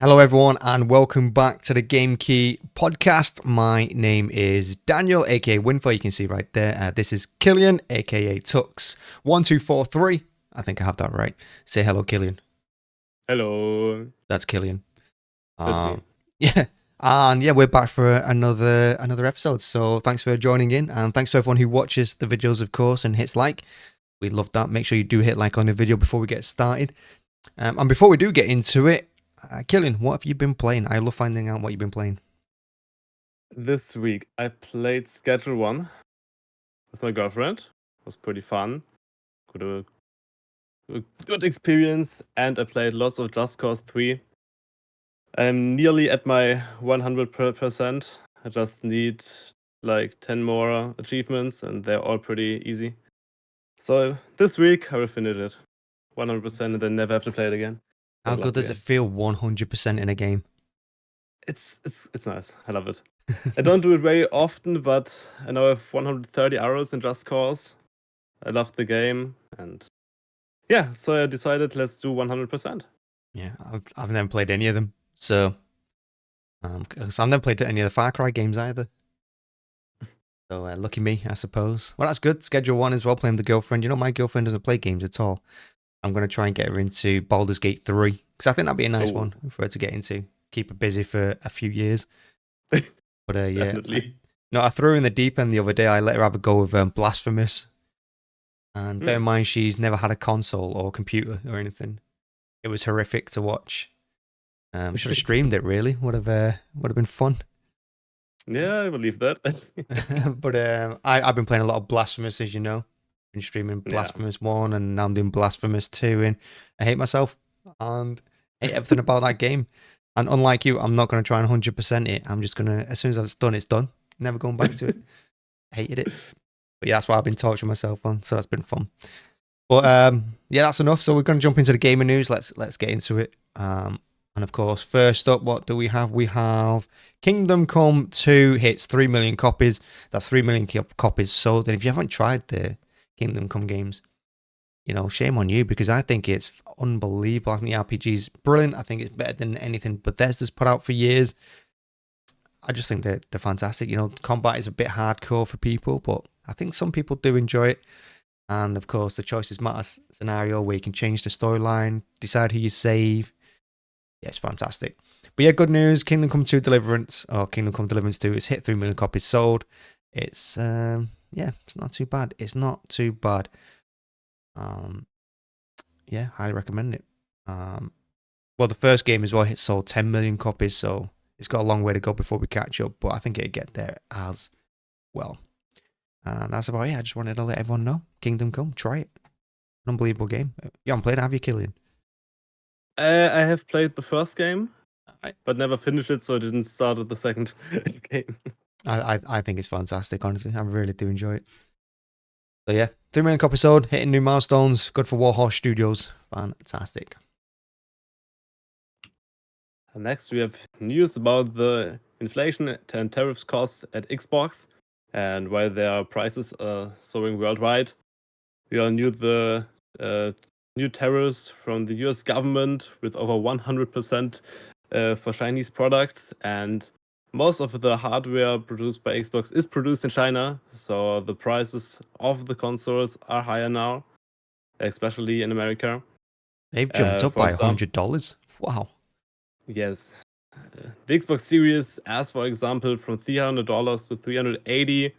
Hello, everyone, and welcome back to the Game Key podcast. My name is Daniel, aka Winfo. You can see right there. This is Killian, aka Tux1243. I think I have that right. Say hello, Killian. Hello. That's Killian. That's me. Yeah, and yeah, we're back for another episode. So thanks for joining in, and thanks to everyone who watches the videos, of course, and hits like. We love that. Make sure you do hit like on the video before we get started. And before we do get into it, Killian, what have you been playing? I love finding out what you've been playing. This week I played Schedule 1 with my girlfriend. It was pretty fun. A good experience, and I played lots of Just Cause 3. I'm nearly at my 100%. I just need like 10 more achievements, and they're all pretty easy. So this week I will finish it 100% and then never have to play it again. How good does it feel 100% in a game? It's nice. I love it. I don't do it very often, but I now have 130 hours in Just Cause. I love the game, and yeah, so I decided let's do 100%. Yeah, I've never played any of them, so I've never played any of the Far Cry games either. So lucky me, I suppose. Well, that's good. Schedule 1 as well, playing with the girlfriend. You know, my girlfriend doesn't play games at all. I'm going to try and get her into Baldur's Gate 3, because I think that'd be a nice one for her to get into. Keep her busy for a few years. But yeah, Definitely. I threw her in the deep end the other day. I let her have a go with Blasphemous. And bear in mind, she's never had a console or computer or anything. It was horrific to watch. We should have streamed it, really. Would have been fun. Yeah, I believe that. But I've been playing a lot of Blasphemous, as you know. Been streaming Blasphemous 1, and now I'm doing Blasphemous 2, and I hate myself and hate everything about that game. And unlike you, I'm not going to try and 100% it. I'm just going to, as soon as it's done. Never going back to it. Hated it. But yeah, that's what I've been torturing myself on, so that's been fun. But yeah, that's enough. So we're going to jump into the gaming news. Let's get into it. And of course, first up, what do we have? We have Kingdom Come 2 hits 3 million copies. That's 3 million copies sold. And if you haven't tried the Kingdom Come games, you know, shame on you, because I think it's unbelievable. I think the RPG is brilliant. I think it's better than anything Bethesda's put out for years. I just think they're fantastic. You know, combat is a bit hardcore for people, but I think some people do enjoy it. And of course, the choices matter scenario where you can change the storyline, decide who you save. Yeah, it's fantastic. But yeah, good news. Kingdom Come 2 Deliverance, or Kingdom Come Deliverance 2, it's hit 3 million copies sold. It's, yeah, it's not too bad. It's not too bad. Yeah, highly recommend it. Well, the first game as well, it sold 10 million copies, so it's got a long way to go before we catch up, but I think it'll get there as well. And that's about it. I just wanted to let everyone know. Kingdom Come, try it. An unbelievable game. You haven't played it, have you, Killian? I have played the first game, but never finished it, so I didn't start at the second game. I think it's fantastic, honestly. I really do enjoy it. So yeah, 3 million copies sold, hitting new milestones. Good for Warhorse Studios. Fantastic. And next, we have news about the inflation and tariffs costs at Xbox, and why their prices are soaring worldwide. We all knew the new tariffs from the US government with over 100% for Chinese products, and most of the hardware produced by Xbox is produced in China, so the prices of the consoles are higher now, especially in America. They've jumped up by $100. Wow. Yes. The Xbox Series S, for example, from $300 to $380.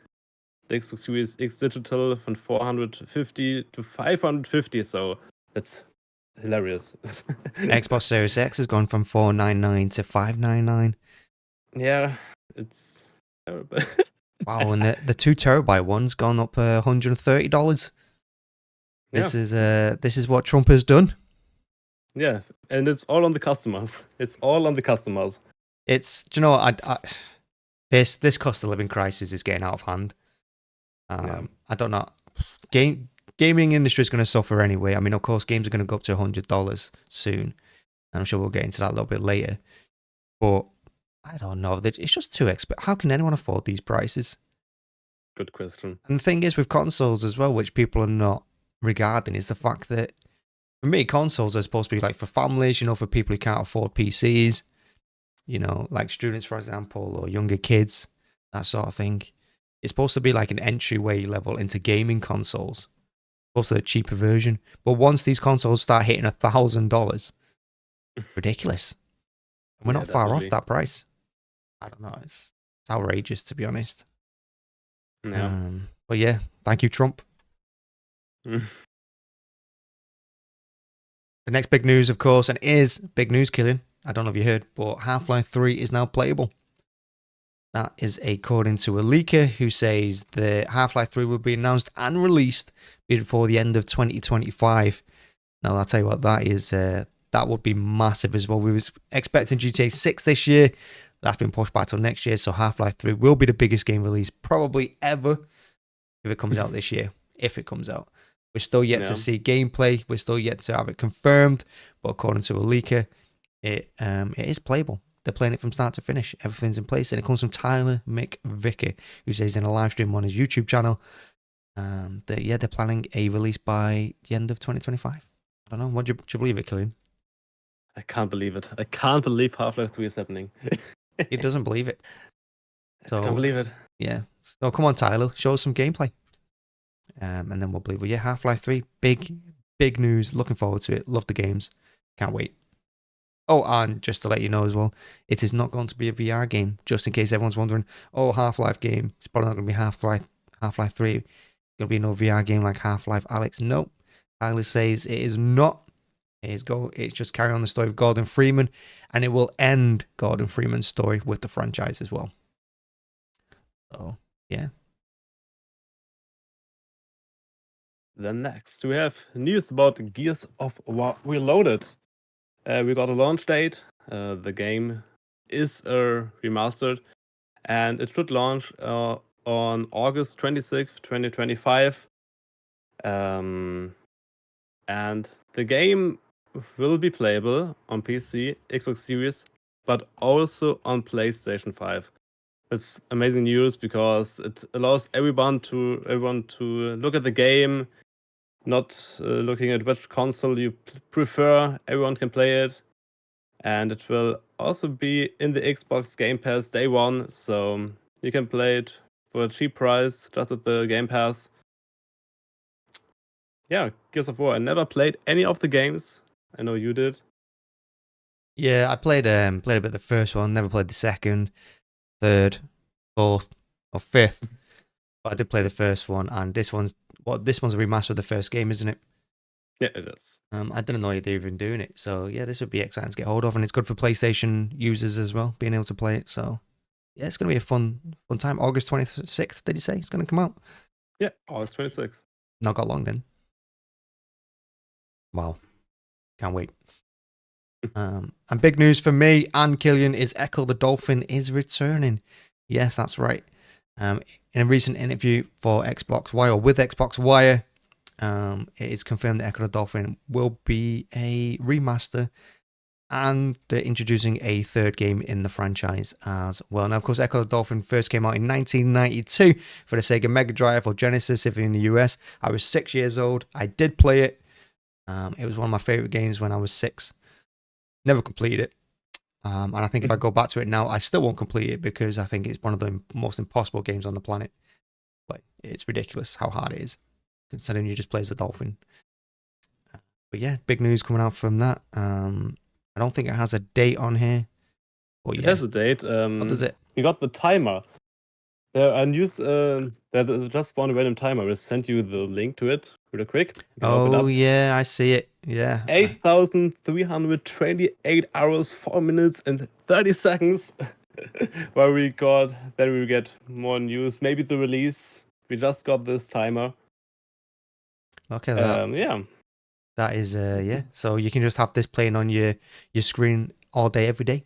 The Xbox Series X Digital from $450 to $550. So that's hilarious. Xbox Series X has gone from $499 to $599. Yeah, it's terrible. Wow, and the 2 terabyte one's gone up $130. This is what Trump has done. Yeah, and it's all on the customers. It's all on the customers. It's, do you know what, this cost of living crisis is getting out of hand. I don't know. Gaming industry is going to suffer anyway. I mean, of course, games are going to go up to $100 soon. I'm sure we'll get into that a little bit later. But I don't know. It's just too expensive. How can anyone afford these prices? Good question. And the thing is with consoles as well, which people are not regarding, is the fact that, for me, consoles are supposed to be like for families, you know, for people who can't afford PCs. you know, like students, for example, or younger kids, that sort of thing. It's supposed to be like an entryway level into gaming consoles, also a cheaper version. But once these consoles start hitting $1,000, ridiculous. We're Yeah, not far off definitely. that price. I don't know. It's outrageous, to be honest. Yeah. But yeah, thank you, Trump. The next big news, of course, and is big news, Killian. I don't know if you heard, but Half-Life 3 is now playable. That is according to a leaker who says the Half-Life 3 will be announced and released before the end of 2025. Now, I'll tell you what, that is that would be massive as well. We was expecting GTA 6 this year. That's been pushed back till next year, so Half-Life 3 will be the biggest game release probably ever if it comes out this year. If it comes out. We're still yet to Yeah. see gameplay. We're still yet to have it confirmed. But according to a leaker, it is playable. They're playing it from start to finish. Everything's in place. And it comes from Tyler McVicker, who says in a live stream on his YouTube channel that, yeah, they're planning a release by the end of 2025. I don't know. Do you believe it, Killian? I can't believe it. I can't believe Half-Life 3 is happening. He doesn't believe it. I can't So, believe it. yeah. So, come on, Tyler. Show us some gameplay. And then we'll believe it. Yeah, Half-Life 3. Big news. Looking forward to it. Love the games. Can't wait. Oh, and just to let you know as well, it is not going to be a VR game. Just in case everyone's wondering, oh, Half-Life game. It's probably not going to be Half-Life 3. It's going to be no VR game like Half-Life Alex. Nope. Tyler says it is not. It's just carry on the story of Gordon Freeman, and it will end Gordon Freeman's story with the franchise as well. So, yeah. Then next, we have news about Gears of War Reloaded. We got a launch date. The game is remastered, and it should launch on August 26th, 2025. And the game will be playable on PC, Xbox Series, but also on PlayStation 5. It's amazing news because it allows everyone to look at the game, not looking at which console you prefer. Everyone can play it, and it will also be in the Xbox Game Pass day one, so you can play it for a cheap price just with the Game Pass. Yeah, Gears of War. I never played any of the games. I know you did. Yeah, I played a bit of the first one, never played the second, third, fourth, or fifth. But I did play the first one, and this one's a remaster of the first game, isn't it? Yeah, it is. I didn't know they're even doing it. So yeah, this would be exciting to get hold of, and it's good for PlayStation users as well, being able to play it. So yeah, it's gonna be a fun time. August 26th, did you say it's gonna come out? Yeah, August 26th. Not got long then. Wow, can't wait. And big news for me and Killian is Ecco the Dolphin is returning. Yes, that's right. In a recent interview for Xbox Wire, with Xbox Wire, it is confirmed that Ecco the Dolphin will be a remaster, and they're introducing a third game in the franchise as well. Now, of course, Ecco the Dolphin first came out in 1992 for the Sega Mega Drive or Genesis if you're in the US. I was 6 years old. I did play it. It was one of my favorite games when I was 6. Never completed it. And I think if I go back to it now, I still won't complete it because I think it's one of the most impossible games on the planet. Like, it's ridiculous how hard it is, considering you just play as a dolphin. But yeah, big news coming out from that. I don't think it has a date on here. But It yeah, has a date. what does it? We got the timer. There are news that is just one random timer. We'll send you the link to it real quick. You can open Oh up. yeah, I see it. Yeah. 8,328 hours, 4 minutes, and 30 seconds. Where we got, then we get more news. Maybe the release. We just got this timer. Okay, that Yeah. that is yeah. So you can just have this playing on your screen all day, every day,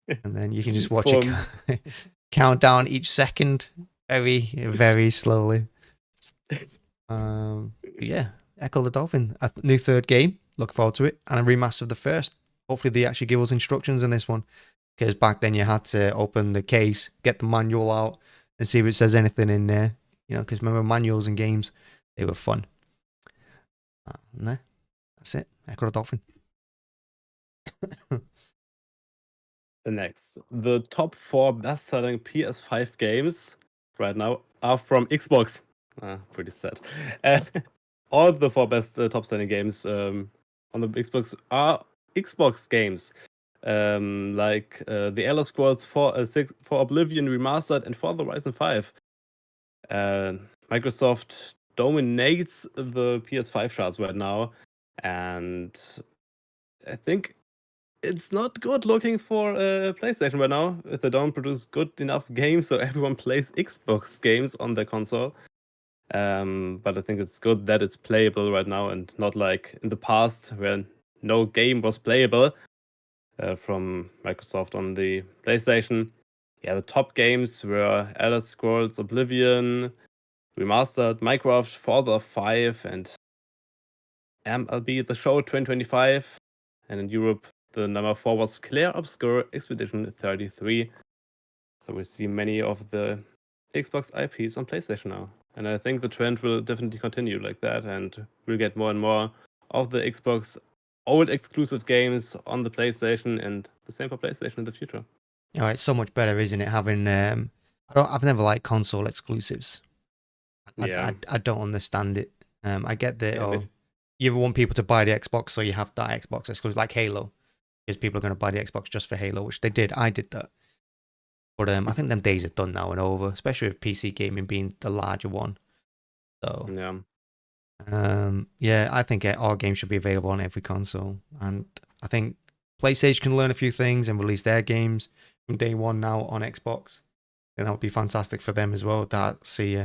and then you can just watch it count down each second, very slowly. Yeah, Echo the Dolphin, a new third game. Look forward to it, and a remaster of the first. Hopefully, they actually give us instructions in this one, because back then you had to open the case, get the manual out, and see if it says anything in there. You know, because remember manuals in games, they were fun. No, that's it. Echo the Dolphin. The next, the top 4 best-selling PS5 games right now are from Xbox. Pretty sad. All the 4 best top-selling games on the Xbox are Xbox games, like The Elder Scrolls 4, 6, for Oblivion Remastered and For the Horizon 5. Microsoft dominates the PS5 charts right now, and I think it's not good looking for PlayStation right now if they don't produce good enough games so everyone plays Xbox games on their console. But I think it's good that it's playable right now and not like in the past where no game was playable from Microsoft on the PlayStation. Yeah, the top games were Elder Scrolls Oblivion, Remastered, Minecraft, Fallout 5, and MLB The Show 2025. And in Europe, the number 4 was Clair Obscur Expedition 33. So we see many of the Xbox IPs on PlayStation now. And I think the trend will definitely continue like that. And we'll get more and more of the Xbox old exclusive games on the PlayStation, and the same for PlayStation in the future. Oh, it's so much better, isn't it? Having I've never liked console exclusives. I don't understand it. I get that. Yeah, Oh, you want people to buy the Xbox, so you have that Xbox exclusive, like Halo, because people are going to buy the Xbox just for Halo, which they did. I did that, but I think them days are done now and over, especially with PC gaming being the larger one. So yeah, I think all games should be available on every console, and I think PlayStation can learn a few things and release their games from day one now on Xbox, and that would be fantastic for them as well. That see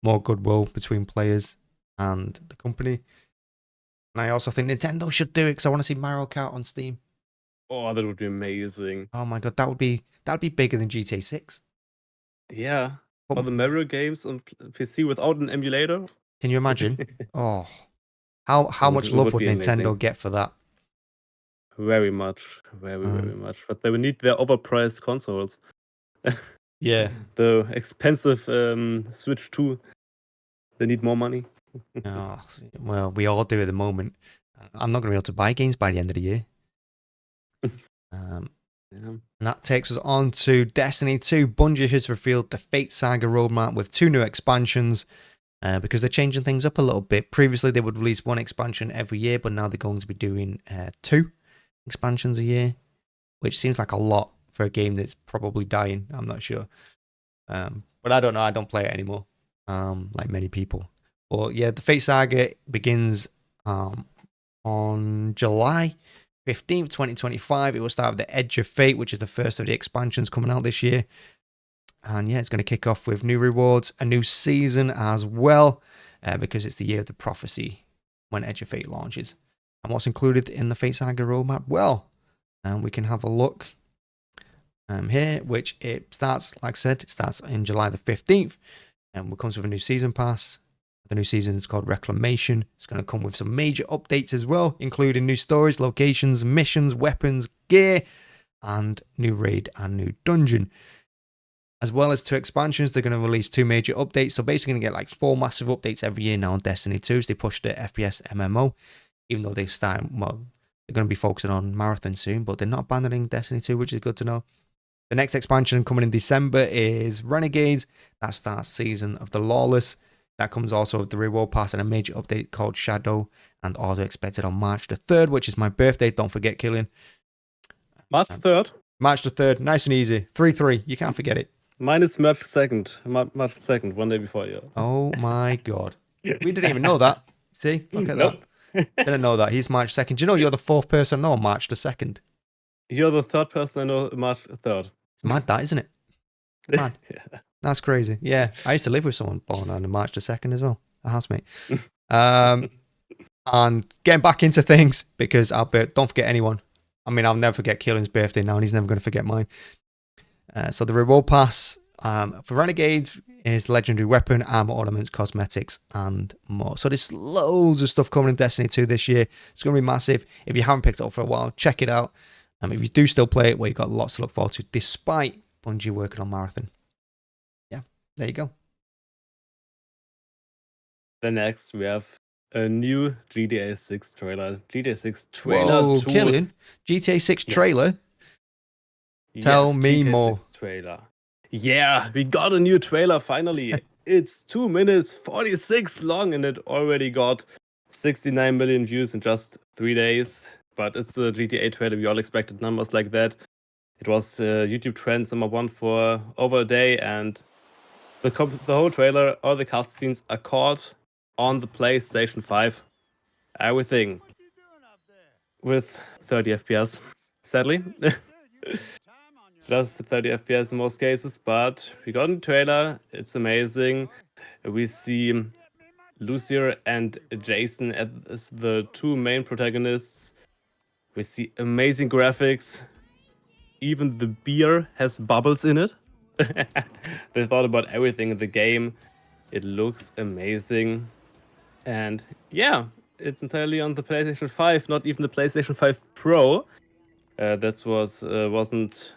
more goodwill between players and the company. And I also think Nintendo should do it because I want to see Mario Kart on Steam. Oh, that would be amazing. Oh my god, that'd be bigger than GTA 6. Yeah. But Or the Mario games on PC without an emulator. can you imagine? Oh, how much It love would would be Nintendo amazing. get for that? Very much. Very much. But they will need their overpriced consoles. Yeah. The expensive Switch 2. They need more money. Oh, well, we all do at the moment. I'm not going to be able to buy games by the end of the year. Yeah. And that takes us on to Destiny 2. Bungie has revealed the Fate Saga roadmap with 2 new expansions because they're changing things up a little bit. Previously, they would release 1 expansion every year, but now they're going to be doing 2 expansions a year, which seems like a lot for a game that's probably dying. I'm not sure. But I don't know. I don't play it anymore, like many people. But yeah, the Fate Saga begins on July 15th, 2025. It will start with the Edge of Fate, which is the first of the expansions coming out this year. And yeah, it's going to kick off with new rewards, a new season as well, because it's the year of the prophecy when Edge of Fate launches. And what's included in the Fate Saga roadmap? Well, we can have a look here, which it starts, like I said, it starts in July the 15th, and it comes with a new season pass. The new season is called Reclamation. It's going to come with some major updates as well, including new stories, locations, missions, weapons, gear, and new raid and new dungeon. As well as 2 expansions, they're going to release 2 major updates. So basically, going to get like 4 massive updates every year now on Destiny 2 as they push the FPS MMO. Even though they're going to be focusing on Marathon soon, but they're not abandoning Destiny 2, which is good to know. The next expansion coming in December is Renegades. That starts Season of the Lawless. That comes also with the reward pass and a major update called Shadow, and also expected on March the 3rd, which is my birthday. Don't forget, Killian. March 3rd? March the 3rd. Nice and easy. 3-3. You can't forget it. Mine is March 2nd. March 2nd, one day before you. Oh my god. We didn't even know that. See? Look at that. Didn't know that. He's March 2nd. Do you know you're the 4th person I know on March the 2nd? You're the 3rd person I know March 3rd. It's mad, that, isn't it? Mad. Yeah. That's crazy. Yeah. I used to live with someone born on March the 2nd as well. A housemate. And getting back into things, because don't forget anyone. I mean, I'll never forget Keelan's birthday now, and he's never going to forget mine. So the reward pass for Renegades is legendary weapon, armor, ornaments, cosmetics, and more. So there's loads of stuff coming in Destiny 2 this year. It's going to be massive. If you haven't picked it up for a while, check it out. If you do still play it, well, you've got lots to look forward to, despite Bungie working on Marathon. Yeah, there you go. Then next, we have a new GTA 6 trailer. GTA 6 trailer Whoa, 2. Killian. GTA 6 trailer? Tell Yes, me GTA more. 6 trailer. Yeah, we got a new trailer finally. It's 2 minutes 46 long and it already got 69 million views in just 3 days. But it's a GTA trailer. We all expected numbers like that. It was YouTube Trends #1 for over a day, and the whole trailer, all the cutscenes are caught on the PlayStation 5. Everything with 30 FPS. Sadly. Just 30 FPS in most cases, but we got a trailer. It's amazing. We see Lucier and Jason as the two main protagonists. We see amazing graphics. Even the beer has bubbles in it. They thought about everything in the game. It looks amazing. And yeah, it's entirely on the PlayStation 5, not even the PlayStation 5 Pro. That's what wasn't.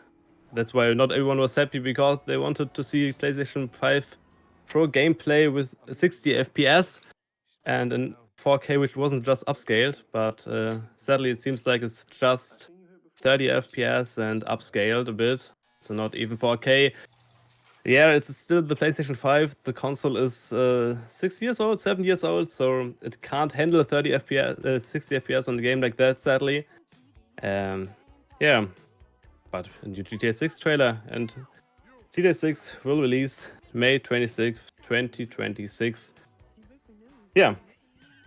That's why not everyone was happy, because they wanted to see PlayStation 5 Pro gameplay with 60 FPS and in 4K, which wasn't just upscaled. But sadly, it seems like it's just 30 FPS and upscaled a bit, so not even 4K. Yeah, it's still the PlayStation 5. The console is 6 years old, 7 years old, so it can't handle 30 FPS, 60 FPS on the game like that, sadly. Yeah, but a new GTA 6 trailer, and GTA 6 will release May 26th, 2026. Yeah,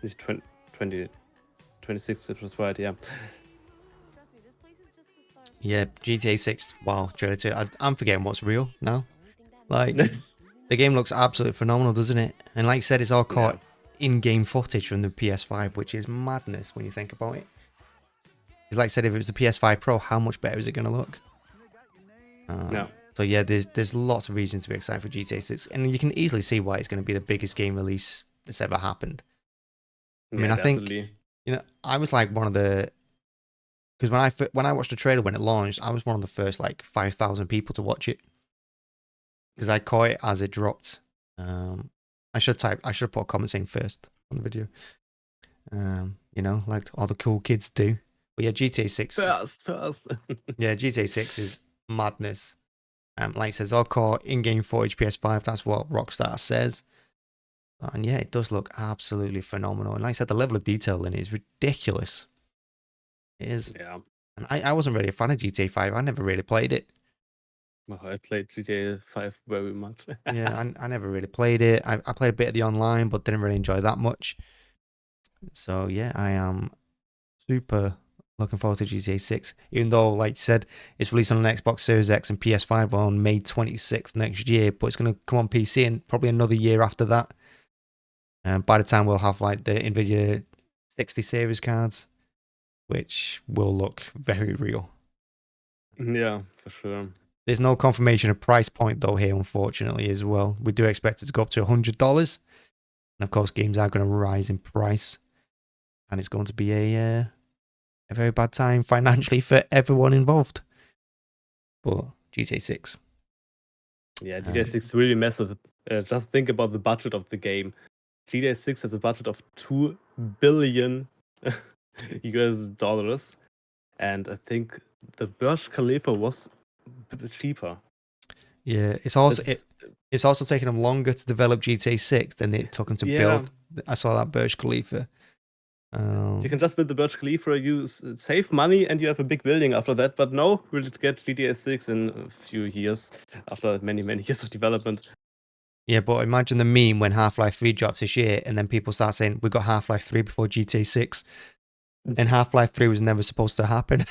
2026, it was right, yeah. Yeah, GTA 6. Wow, trailer 2. I'm forgetting what's real now. Like, the game looks absolutely phenomenal, doesn't it? And like you said, it's all caught in-game footage from the PS5, which is madness when you think about it. Because like I said, if it was the PS5 Pro, how much better is it going to look? So yeah, there's lots of reasons to be excited for GTA 6, and you can easily see why it's going to be the biggest game release that's ever happened. I mean, I think, I was like one of the, because when I watched the trailer when it launched, I was one of the first like 5,000 people to watch it, because I caught it as it dropped. I should have put a comment saying first on the video. Like all the cool kids do. But yeah, GTA 6. First. Yeah, GTA 6 is madness. Like it says, all core in-game footage PS5. That's what Rockstar says. And yeah, it does look absolutely phenomenal. And like I said, the level of detail in it is ridiculous. It is. Yeah. And I wasn't really a fan of GTA 5. I never really played it. Oh, I played GTA 5 very much. Yeah, I never really played it. I played a bit of the online, but didn't really enjoy that much. So yeah, I am super looking forward to GTA 6. Even though, like you said, it's released on an Xbox Series X and PS5 on May 26th next year, but it's going to come on PC in probably another year after that. And by the time we'll have like the Nvidia 60 series cards, which will look very real. Yeah, for sure. There's no confirmation of price point though here, unfortunately, as well. We do expect it to go up to $100. And of course, games are going to rise in price. And it's going to be a very bad time financially for everyone involved. But GTA 6. Yeah, GTA 6 is really massive. Just think about the budget of the game. GTA 6 has a budget of $2 billion US dollars. And I think the Burj Khalifa was a bit cheaper. Yeah, it's also taken them longer to develop GTA 6 than it took them to build. I saw that Burj Khalifa. You can just build the Burj Khalifa, you save money, and you have a big building after that. But no, we'll get GTA 6 in a few years, after many, many years of development. Yeah, but imagine the meme when Half-Life 3 drops this year, and then people start saying, we got Half-Life 3 before GTA 6. And Half-Life 3 was never supposed to happen.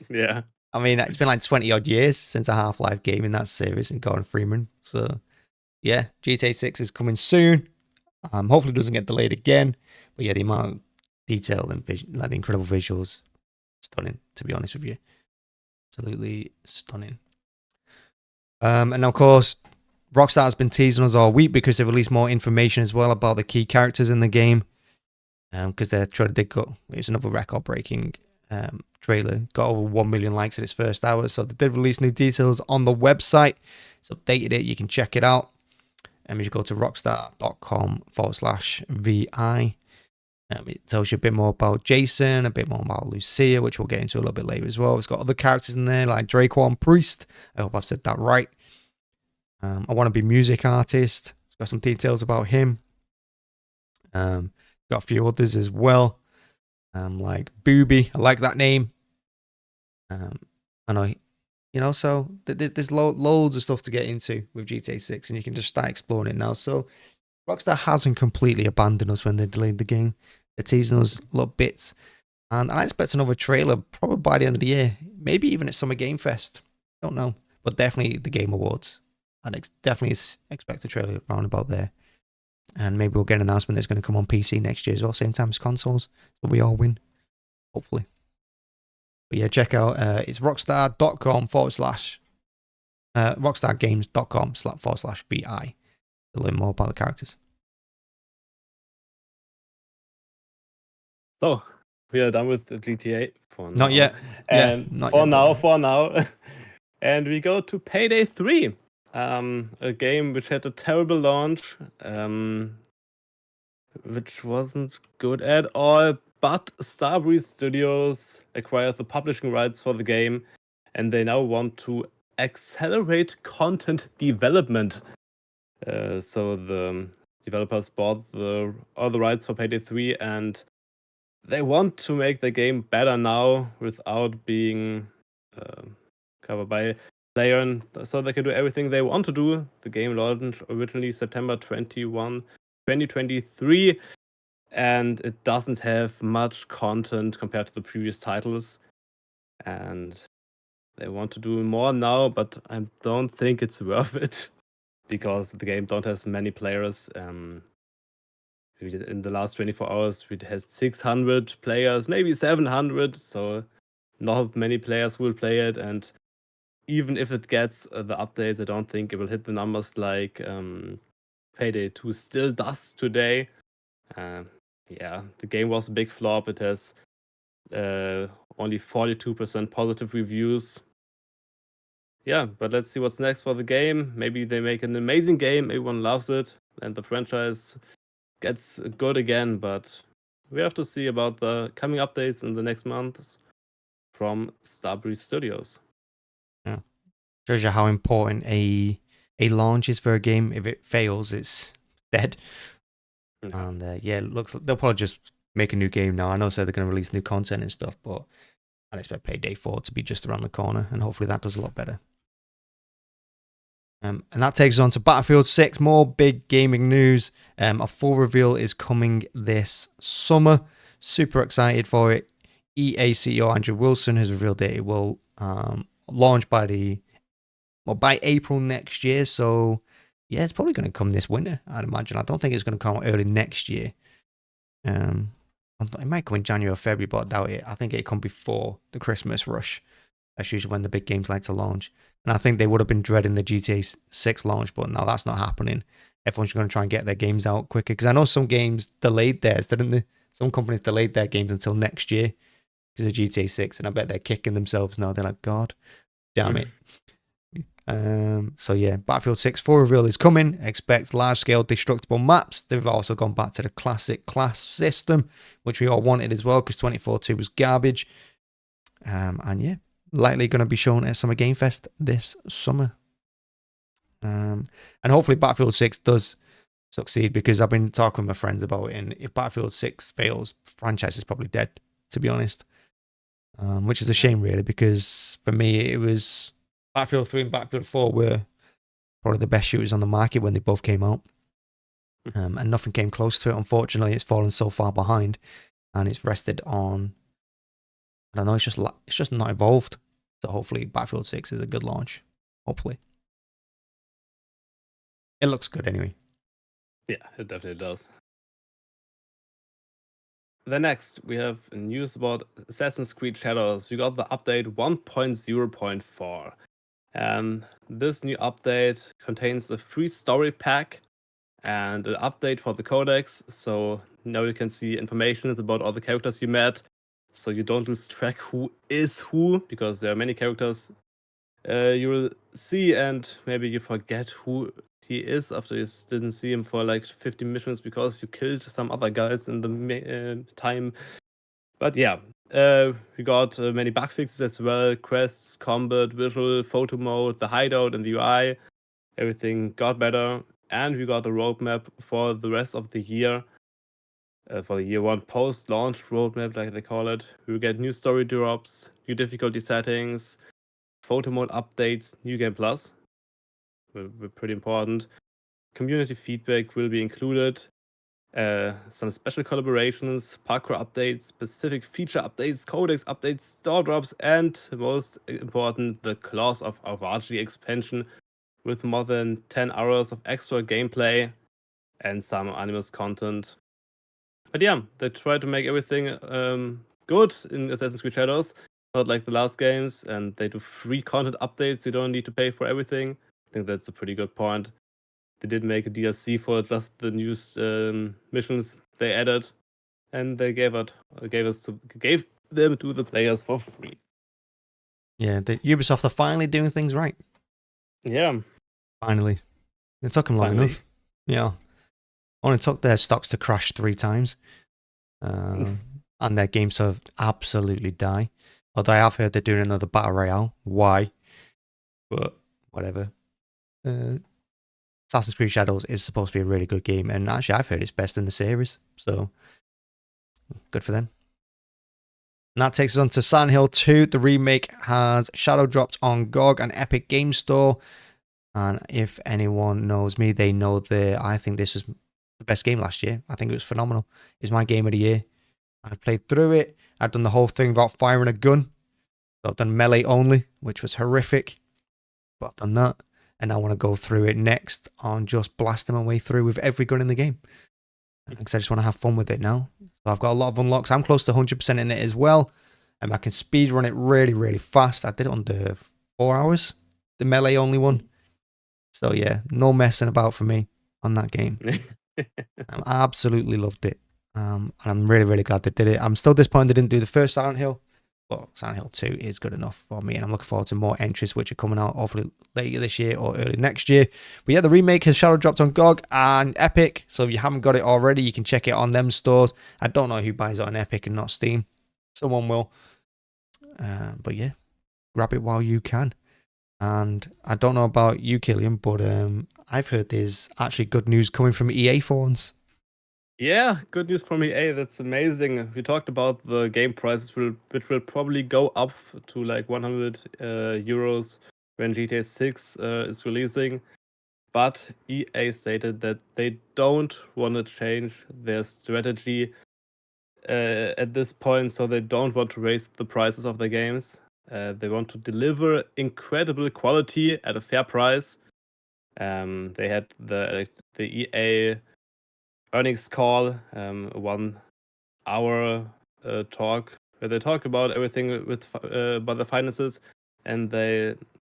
Yeah. I mean, it's been like 20 odd years since a Half-Life game in that series and Gordon Freeman. So, yeah, GTA 6 is coming soon. Hopefully it doesn't get delayed again. But yeah, the amount of detail and like the incredible visuals, stunning, to be honest with you. Absolutely stunning. And of course, Rockstar has been teasing us all week because they've released more information as well about the key characters in the game. Because it's another record-breaking trailer. Got over 1 million likes in its first hour. So they did release new details on the website. It's updated it. You can check it out. You should go to rockstar.com/VI. It tells you a bit more about Jason, a bit more about Lucia, which we'll get into a little bit later as well. It's got other characters in there like Draquan Priest. I hope I've said that right. I want to be music artist. It's got some details about him. Got a few others as well. Like Booby. I like that name. I know, so there's loads of stuff to get into with GTA 6, and you can just start exploring it now. So Rockstar hasn't completely abandoned us when they delayed the game. They're teasing us little bits. And I expect another trailer probably by the end of the year. Maybe even at Summer Game Fest. Don't know. But definitely the Game Awards. I'd definitely expect a trailer around about there. And maybe we'll get an announcement that's going to come on PC next year as well, same time as consoles. So we all win. Hopefully. But yeah, check out it's rockstar.com / rockstargames.com/VI to learn more about the characters. So we are done with the GTA for now. Not yet. And not for yet, for now. And we go to Payday 3. A game which had a terrible launch, which wasn't good at all. But Starbreeze Studios acquired the publishing rights for the game, and they now want to accelerate content development. So the developers bought all the rights for Payday 3, and they want to make the game better now without being covered by player, so they can do everything they want to do. The game launched originally September 21, 2023, and it doesn't have much content compared to the previous titles. And they want to do more now, but I don't think it's worth it because the game don't have many players. In the last 24 hours, we had 600 players, maybe 700, so not many players will play it. And even if it gets the updates, I don't think it will hit the numbers like Payday 2 still does today. Yeah, the game was a big flop. It has only 42% positive reviews. Yeah, but let's see what's next for the game. Maybe they make an amazing game, everyone loves it, and the franchise gets good again. But we have to see about the coming updates in the next months from Starbreeze Studios. Yeah. Shows you how important a launch is for a game. If it fails, it's dead. Yeah. And yeah, it looks like they'll probably just make a new game now. I know so they're going to release new content and stuff, but I'd expect Payday 4 to be just around the corner, and hopefully that does a lot better. And that takes us on to Battlefield 6. More big gaming news. A full reveal is coming this summer. Super excited for it. EA CEO Andrew Wilson has revealed that it will launch by April next year. So yeah, it's probably going to come this winter, I'd imagine. I don't think it's going to come early next year. It might come in January or February, but I doubt it. I think it come before the Christmas rush. That's usually when the big games like to launch. And I think they would have been dreading the GTA 6 launch, but now that's not happening. Everyone's going to try and get their games out quicker. Because I know some games delayed theirs, didn't they? Some companies delayed their games until next year because of GTA 6. And I bet they're kicking themselves now. They're like, God damn it. So yeah, Battlefield 6 full reveal is coming. Expect large-scale destructible maps. They've also gone back to the classic class system, which we all wanted as well because 24/2 was garbage. And yeah, likely going to be shown at Summer Game Fest this summer. And hopefully Battlefield 6 does succeed because I've been talking with my friends about it, and if Battlefield 6 fails, franchise is probably dead, to be honest. Which is a shame, really, because for me, it was Battlefield 3 and Battlefield 4 were probably the best shooters on the market when they both came out. And nothing came close to it. Unfortunately, it's fallen so far behind, and it's rested on, I don't know, it's just not evolved. So hopefully Battlefield 6 is a good launch. Hopefully. It looks good anyway. Yeah, it definitely does. Then next, we have news about Assassin's Creed Shadows. We got the update 1.0.4. And this new update contains a free story pack and an update for the codex. So now you can see information about all the characters you met. So you don't lose track who is who, because there are many characters you will see and maybe you forget who he is after you didn't see him for like 50 missions because you killed some other guys in the time. But yeah, we got many bug fixes as well: quests, combat, visual, photo mode, the hideout, and the UI. Everything got better, and we got the roadmap for the rest of the year. For the year one post-launch roadmap, like they call it. We'll get new story drops, new difficulty settings, photo mode updates, new game plus. Will be pretty important. Community feedback will be included. Some special collaborations, parkour updates, specific feature updates, codex updates, store drops, and most important, the Claws of Avaji expansion with more than 10 hours of extra gameplay and some Animus content. But yeah, they try to make everything good in Assassin's Creed Shadows, not like the last games, and they do free content updates. You don't need to pay for everything. I think that's a pretty good point. They did make a DLC for just the new missions they added, and they gave them to the players for free. Yeah, the Ubisoft are finally doing things right. Yeah, finally. It took them long enough. Yeah, only took their stocks to crash 3 times, and their games have absolutely die. Although I have heard they're doing another battle royale. Why? But whatever. Assassin's Creed Shadows is supposed to be a really good game, and actually I've heard it's best in the series, so good for them. And that takes us on to Silent Hill 2. The remake has shadow dropped on GOG and Epic Game Store, and if anyone knows me, they know that I think this is the best game last year. I think it was phenomenal. It's my game of the year. I've played through it. I've done the whole thing about firing a gun. So I've done melee only, which was horrific, but I've done that. And I want to go through it next on just blasting my way through with every gun in the game. Because I just want to have fun with it now. So I've got a lot of unlocks. I'm close to 100% in it as well. And I can speed run it really, really fast. I did it under 4 hours, the melee only one. So yeah, no messing about for me on that game. I absolutely loved it. And I'm really, really glad they did it. I'm still disappointed they didn't do the first Silent Hill. But Silent Hill 2 is good enough for me, and I'm looking forward to more entries which are coming out hopefully later this year or early next year. But yeah, the remake has shadow dropped on GOG and Epic, so if you haven't got it already, you can check it on them stores. I don't know who buys it on Epic and not Steam. Someone will. But yeah, grab it while you can. And I don't know about you, Killian, but I've heard there's actually good news coming from EA for once. Yeah, good news from EA. That's amazing. We talked about the game prices, which will probably go up to like 100 euros when GTA 6 is releasing. But EA stated that they don't want to change their strategy at this point, so they don't want to raise the prices of their games. They want to deliver incredible quality at a fair price. They had the EA earnings call, 1 hour talk where they talked about everything with about the finances, and they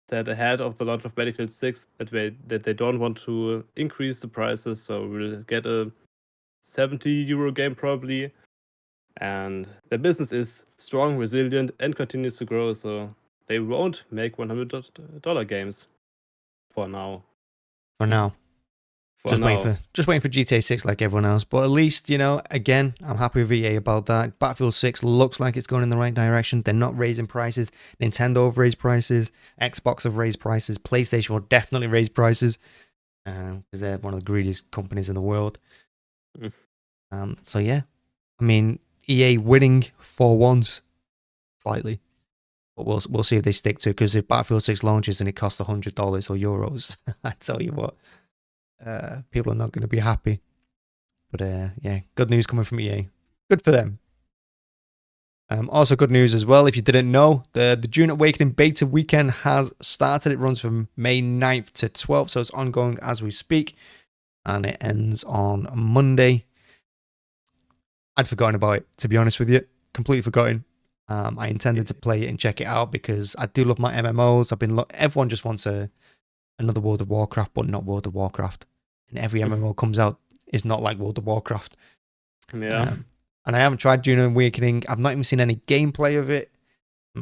said ahead of the launch of Battlefield 6 that they don't want to increase the prices, so we'll get a 70 euro game probably, and their business is strong, resilient, and continues to grow, so they won't make $100 games for now. For now. Just waiting for GTA 6 like everyone else. But at least, you know, again, I'm happy with EA about that. Battlefield 6 looks like it's going in the right direction. They're not raising prices. Nintendo have raised prices. Xbox have raised prices. PlayStation will definitely raise prices because they're one of the greediest companies in the world. So yeah, I mean, EA winning for once, slightly. But we'll see if they stick to it, because if Battlefield 6 launches and it costs $100 or euros, I tell you what. People are not going to be happy. But yeah, good news coming from EA. Good for them. Also good news as well, if you didn't know, the Dune Awakening beta weekend has started. It runs from May 9th to 12th, so it's ongoing as we speak. And it ends on Monday. I'd forgotten about it, to be honest with you. Completely forgotten. I intended to play it and check it out because I do love my MMOs. Everyone just wants another World of Warcraft, but not World of Warcraft. And every MMO comes out is not like World of Warcraft. Yeah. And I haven't tried Dune Awakening. I've not even seen any gameplay of it.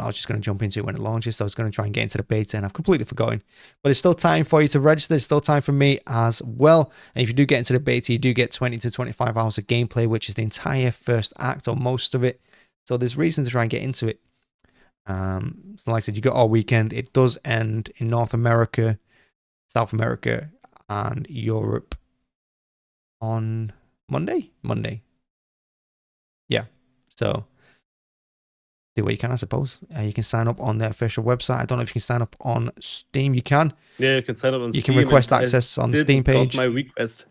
I was just going to jump into it when it launches, so I was going to try and get into the beta, and I've completely forgotten. But it's still time for you to register. There's still time for me as well. And if you do get into the beta, you do get 20 to 25 hours of gameplay, which is the entire first act or most of it. So there's reason to try and get into it. So like I said, you got all weekend. It does end in North America, South America, and Europe on Monday. Yeah. So do what you can, I suppose. You can sign up on their official website. I don't know if you can sign up on Steam. You can. Yeah, you can sign up on Steam. You can request access on the Steam page. Got my request.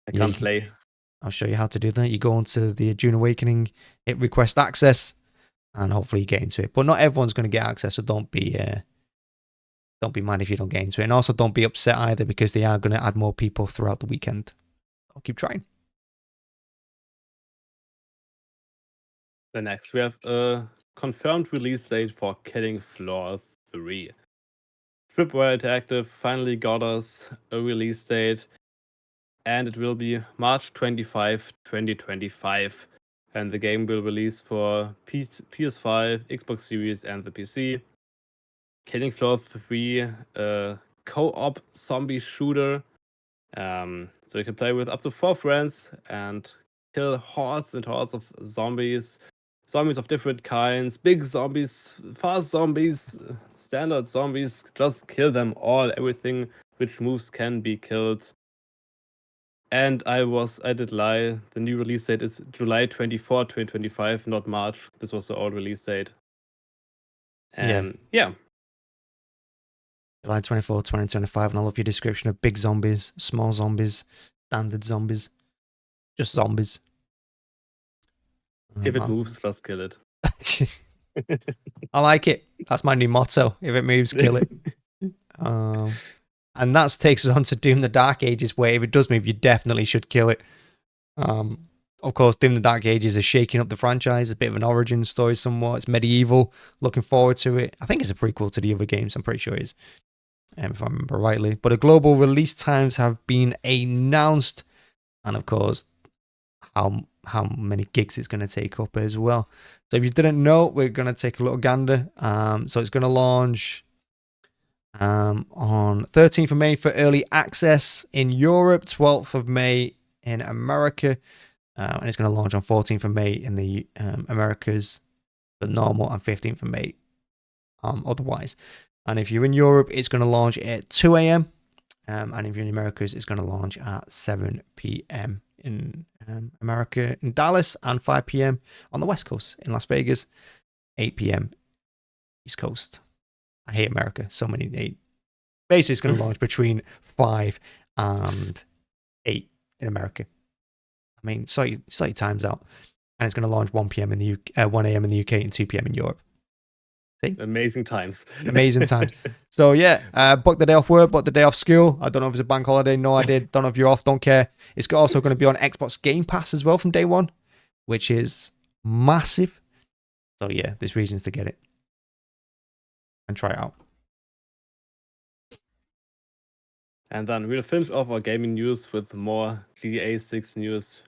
I can't play. I'll show you how to do that. You go onto the June Awakening, hit request access, and hopefully you get into it. But not everyone's going to get access, so don't be mad if you don't get into it. And also don't be upset either, because they are going to add more people throughout the weekend. I'll keep trying. The next, we have a confirmed release date for Killing Floor 3. Tripwire Interactive finally got us a release date, and it will be March 25, 2025. And the game will release for PS5, Xbox Series, and the PC. Killing Floor 3, a co-op zombie shooter. So you can play with up to 4 friends and kill hordes and hordes of zombies. Zombies of different kinds, big zombies, fast zombies, standard zombies. Just kill them all. Everything which moves can be killed. And I did lie. The new release date is July 24, 2025, not March. This was the old release date. And yeah. July 24, 2025, and I love your description of big zombies, small zombies, standard zombies, just zombies. If it moves, just kill it. I like it. That's my new motto. If it moves, kill it. And that takes us on to Doom the Dark Ages, where if it does move, you definitely should kill it. Of course, Doom the Dark Ages is shaking up the franchise. It's a bit of an origin story somewhat. It's medieval. Looking forward to it. I think it's a prequel to the other games. I'm pretty sure it is, if I remember rightly. But the global release times have been announced. And of course, how many gigs it's going to take up as well. So if you didn't know, we're going to take a little gander. So it's going to launch on 13th of May for early access in Europe, 12th of May in America, and it's going to launch on 14th of May in the Americas for normal, and 15th of May otherwise. And if you're in Europe, it's going to launch at 2 a.m. And if you're in the Americas, it's going to launch at 7 p.m. in America, in Dallas, and 5 p.m. on the West Coast in Las Vegas, 8 p.m. East Coast. I hate America. So many 8. Basically, it's going to launch between 5 and 8 in America. I mean, slightly times out. And it's going to launch 1 p.m. in the UK, 1 a.m. in the UK, and 2 p.m. in Europe. See? Amazing times. Amazing times. So yeah, book the day off work, book the day off school. I don't know if it's a bank holiday. No, I did. Don't know if you're off. Don't care. It's also going to be on Xbox Game Pass as well from day one, which is massive. So yeah, there's reasons to get it and try it out. And then we'll finish off our gaming news with more GTA 6 news.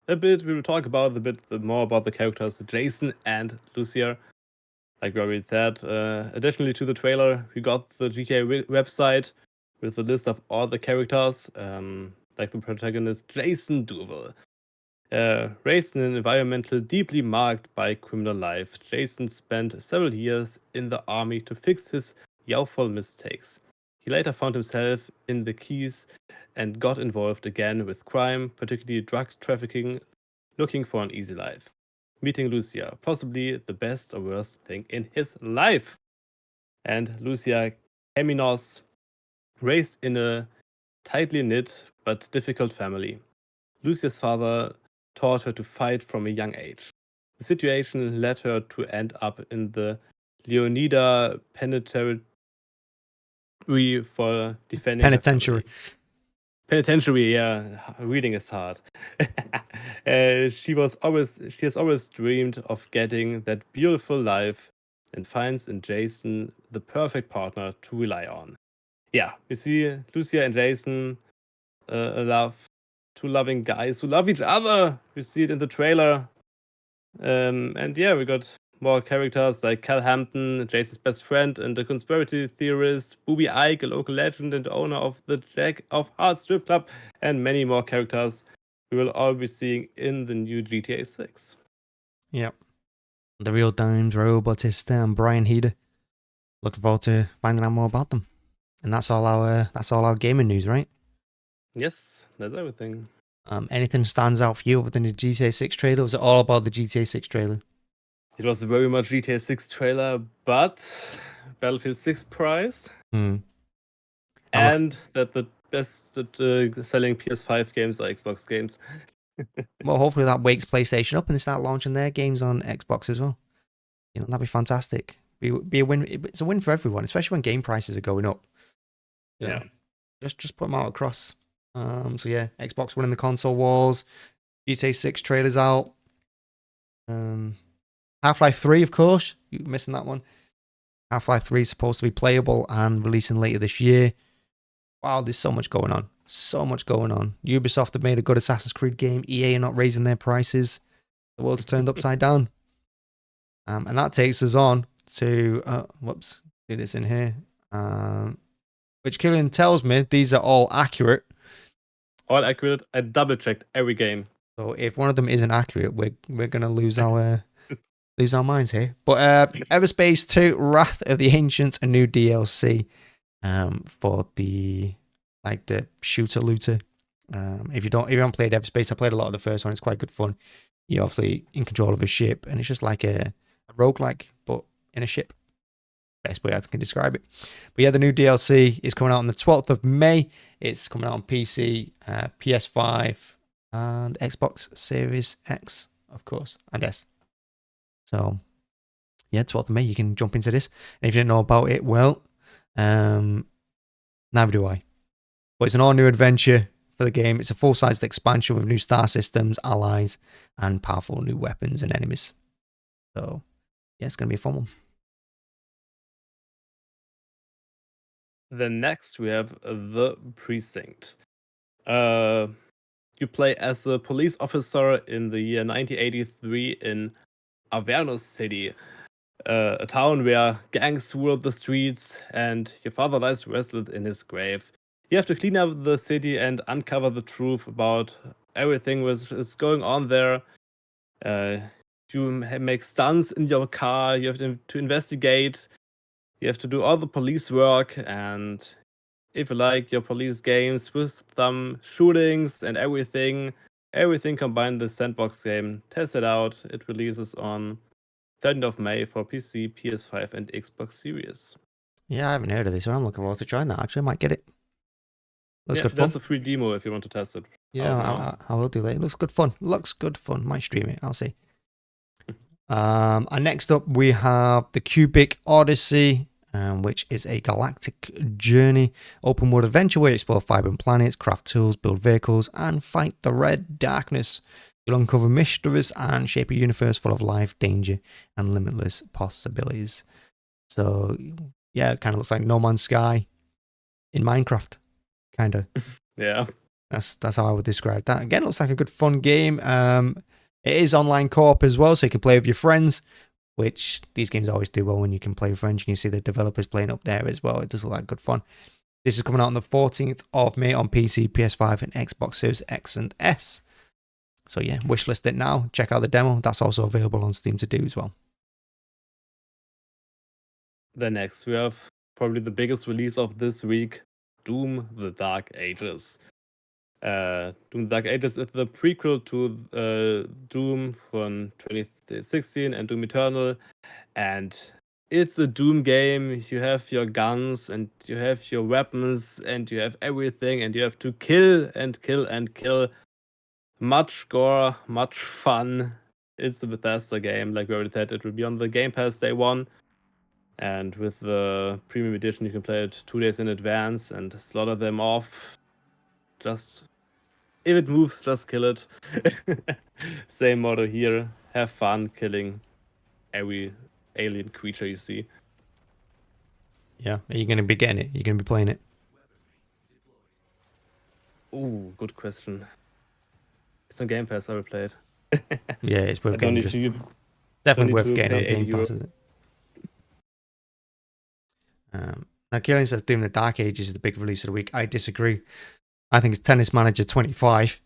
We will talk about more about the characters Jason and Lucia. Like we already said, additionally to the trailer, we got the GTA website with a list of all the characters, like the protagonist Jason Duval. Raised in an environment deeply marked by criminal life, Jason spent several years in the army to fix his youthful mistakes. He later found himself in the Keys and got involved again with crime, particularly drug trafficking, looking for an easy life. Meeting Lucia, possibly the best or worst thing in his life. And Lucia Caminos, raised in a tightly knit but difficult family. Lucia's father taught her to fight from a young age. The situation led her to end up in the Leonida Penitentiary for defending Penitentiary. Penitentiary, yeah. Reading is hard. She has always dreamed of getting that beautiful life, and finds in Jason the perfect partner to rely on. Yeah, we see Lucia and Jason, two loving guys who love each other. We see it in the trailer. And yeah, we got more characters like Cal Hampton, Jason's best friend and the conspiracy theorist, Booby Ike, a local legend and owner of the Jack of Hearts strip club, and many more characters we will all be seeing in the new GTA 6. Yep. The Real Dimes, Raul Bautista, and Brian Heder. Looking forward to finding out more about them. And that's all our gaming news, right? Yes, that's everything. Anything stands out for you other than the GTA 6 trailer? Was it all about the GTA 6 trailer? It was very much GTA 6 trailer, but Battlefield 6 price, I'm and that the best selling PS5 games are Xbox games. well, hopefully that wakes PlayStation up and they start launching their games on Xbox as well. You know, that'd be fantastic. Be a win. It's a win for everyone, especially when game prices are going up. Yeah. Just put them out across. So yeah, Xbox winning the console wars. GTA 6 trailers out. Half-Life 3, of course. You're missing that one. Half-Life 3 is supposed to be playable and releasing later this year. Wow, there's so much going on. So much going on. Ubisoft have made a good Assassin's Creed game. EA are not raising their prices. The world's turned upside down. And that takes us on to, whoops, do this in here. Which Killian tells me these are all accurate. All accurate. I double checked every game. So if one of them isn't accurate, we're gonna lose our minds here. But Everspace 2, Wrath of the Ancients, a new DLC for the shooter looter. If you haven't played Everspace, I played a lot of the first one. It's quite good fun. You're obviously in control of a ship, and it's just like a roguelike, but in a ship. Best way I can describe it. But yeah, the new DLC is coming out on the 12th of May. It's coming out on PC, PS5, and Xbox Series X, of course, and S. So yeah, 12th of May, you can jump into this. And if you didn't know about it, well, neither do I. But it's an all-new adventure for the game. It's a full-sized expansion with new star systems, allies, and powerful new weapons and enemies. So yeah, it's going to be a fun one. Then next we have The Precinct. You play as a police officer in the year 1983 in Avernus City, a town where gangs rule the streets and your father lies restless in his grave. You have to clean up the city and uncover the truth about everything which is going on there. You make stunts in your car, you have to investigate, you have to do all the police work, and if you like your police games with some shootings and everything combined in the sandbox game, test it out. It releases on 13th of May for PC, PS5, and Xbox Series. Yeah, I haven't heard of this, so I'm looking forward to trying that. Actually, I might get it. Looks good fun. There's a free demo if you want to test it. Yeah, I will do that. It looks good fun. Might stream it. I'll see. And next up, we have the Cubic Odyssey, which is a galactic journey, open world adventure where you explore vibrant planets, craft tools, build vehicles, and fight the red darkness. You'll uncover mysteries and shape a universe full of life, danger, and limitless possibilities. So, yeah, it kind of looks like No Man's Sky in Minecraft, kind of. Yeah. That's how I would describe that. Again, it looks like a good fun game. It is online co-op as well, so you can play with your friends, which these games always do well when you can play with friends. You can see the developers playing up there as well. It does look like good fun. This is coming out on the 14th of May on PC, PS5, and Xbox Series X and S. So yeah, wishlist it now. Check out the demo. That's also available on Steam to do as well. Then next, we have probably the biggest release of this week, Doom: The Dark Ages. Doom: The Dark Ages is the prequel to Doom from 2016 and Doom Eternal. And it's a Doom game. You have your guns and you have your weapons and you have everything and you have to kill and kill and kill. Much gore, much fun. It's a Bethesda game. Like we already said, it will be on the Game Pass day one. And with the premium edition, you can play it 2 days in advance and slaughter them off. Just, if it moves, just kill it. Same motto here. Have fun killing every alien creature you see. Yeah, are you going to be getting it? You're going to be playing it? Ooh, good question. It's on Game Pass, I will play it. Yeah, it's worth getting. Definitely need worth to getting on pay Game €80. Pass, is it? Now, Kieran says Doom the Dark Ages is the big release of the week. I disagree. I think it's Tennis Manager 25.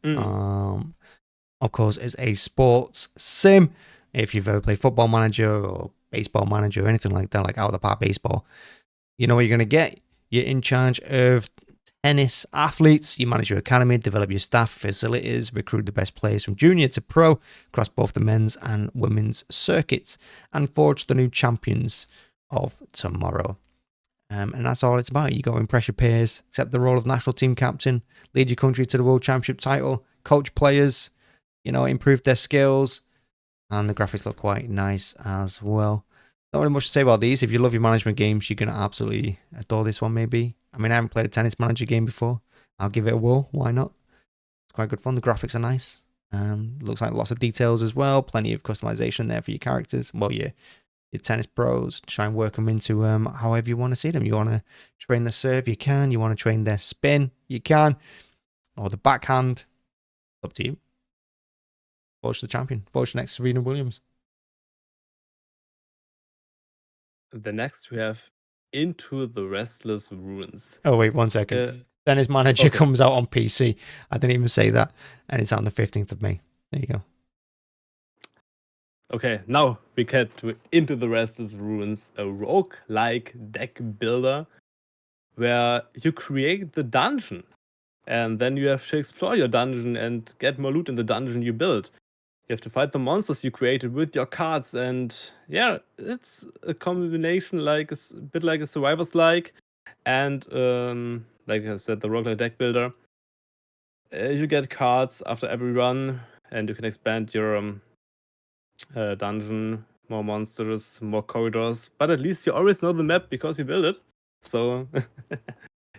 Of course, is a sports sim. If you've ever played Football Manager or Baseball Manager or anything like that, like Out of the Park Baseball, you know what you're going to get. You're in charge of tennis athletes. You manage your academy, develop your staff, facilities, recruit the best players from junior to pro across both the men's and women's circuits, and forge the new champions of tomorrow. And that's all it's about. You got to impress your peers, accept the role of national team captain, lead your country to the world championship title, coach players, improve their skills, and the graphics look quite nice as well. Not really much to say about these. If you love your management games, you're going to absolutely adore this one, maybe. I mean, I haven't played a tennis manager game before. I'll give it a whirl. Why not? It's quite good fun. The graphics are nice. Looks like lots of details as well. Plenty of customization there for your characters. Well, your tennis pros. Try and work them into however you want to see them. You want to train the serve, you can. You want to train their spin, you can. Or the backhand, up to you. Forge the champion. Forge the next Serena Williams. The next we have Into the Restless Ruins. Oh, wait, 1 second. Tennis Manager comes out on PC. I didn't even say that. And it's out on the 15th of May. There you go. Okay, now we get to Into the Restless Ruins, a rogue-like deck builder where you create the dungeon. And then you have to explore your dungeon and get more loot in the dungeon you build. You have to fight the monsters you created with your cards, and yeah, it's a combination a bit like a survivors like, and like I said, the roguelike deck builder. You get cards after every run, and you can expand your dungeon, more monsters, more corridors. But at least you always know the map because you build it, so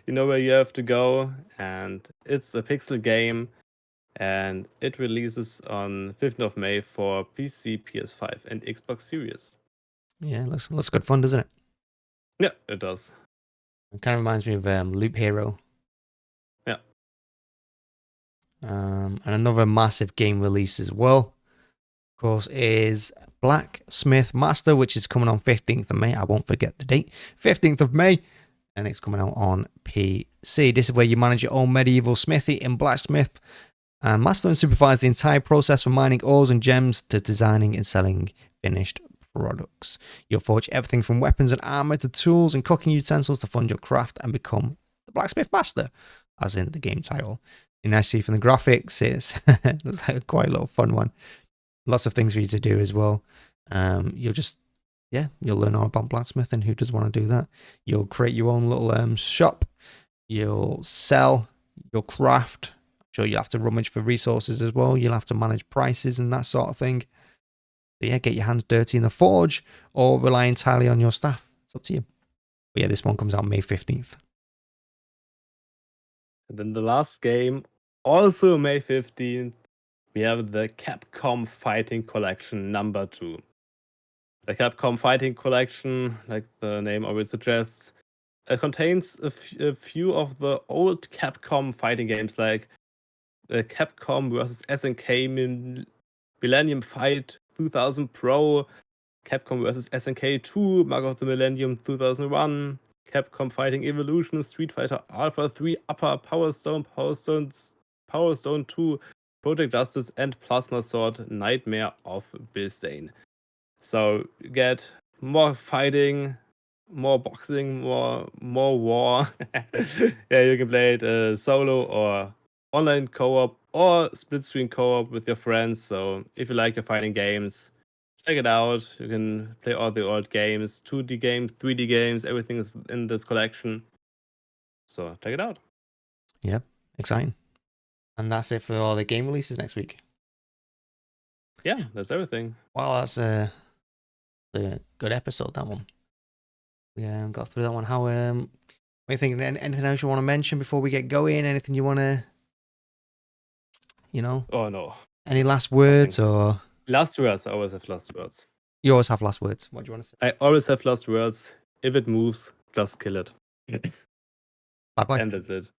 you know where you have to go. And it's a pixel game. And it releases on 15th of May for PC, PS5, and Xbox Series. Yeah, looks good fun, doesn't it? Yeah, it does. It kind of reminds me of Loop Hero. Yeah. And another massive game release as well, of course, is Blacksmith Master, which is coming on 15th of May. I won't forget the date. 15th of May. And it's coming out on PC. This is where you manage your own medieval smithy in Blacksmith. And master and supervise the entire process from mining ores and gems to designing and selling finished products. You'll forge everything from weapons and armor to tools and cooking utensils to fund your craft and become the blacksmith master, as in the game title. And I see from the graphics, it looks like quite a little fun one. Lots of things for you to do as well. You'll learn all about blacksmithing. Who does want to do that? You'll create your own little shop. You'll sell. You'll craft. Sure, you'll have to rummage for resources as well. You'll have to manage prices and that sort of thing. So yeah, get your hands dirty in the forge or rely entirely on your staff. It's up to you. But yeah, this one comes out May 15th. And then the last game, also May 15th, we have the Capcom Fighting Collection number 2. The Capcom Fighting Collection, like the name already suggests, contains a few of the old Capcom fighting games like Capcom vs. SNK Millennium Fight 2000 Pro, Capcom vs. SNK 2, Mark of the Millennium 2001, Capcom Fighting Evolution, Street Fighter Alpha 3, Upper, Power Stone 2, Project Justice, and Plasma Sword Nightmare of Bilstein. So you get more fighting, more boxing, more war. Yeah, you can play it solo or online co-op or split screen co-op with your friends. So if you like the fighting games, check it out. You can play all the old games, 2D games, 3D games, everything is in this collection. So check it out. Yep, exciting. And that's it for all the game releases next week. Yeah, that's everything. Well, that's a good episode, that one. We got through that one. How what are you thinking? Anything else you want to mention before we get going? Anything you want to, Oh no. Any last words or? Last words. I always have last words. You always have last words. What do you want to say? I always have last words. If it moves, just kill it. Bye-bye. And that's it.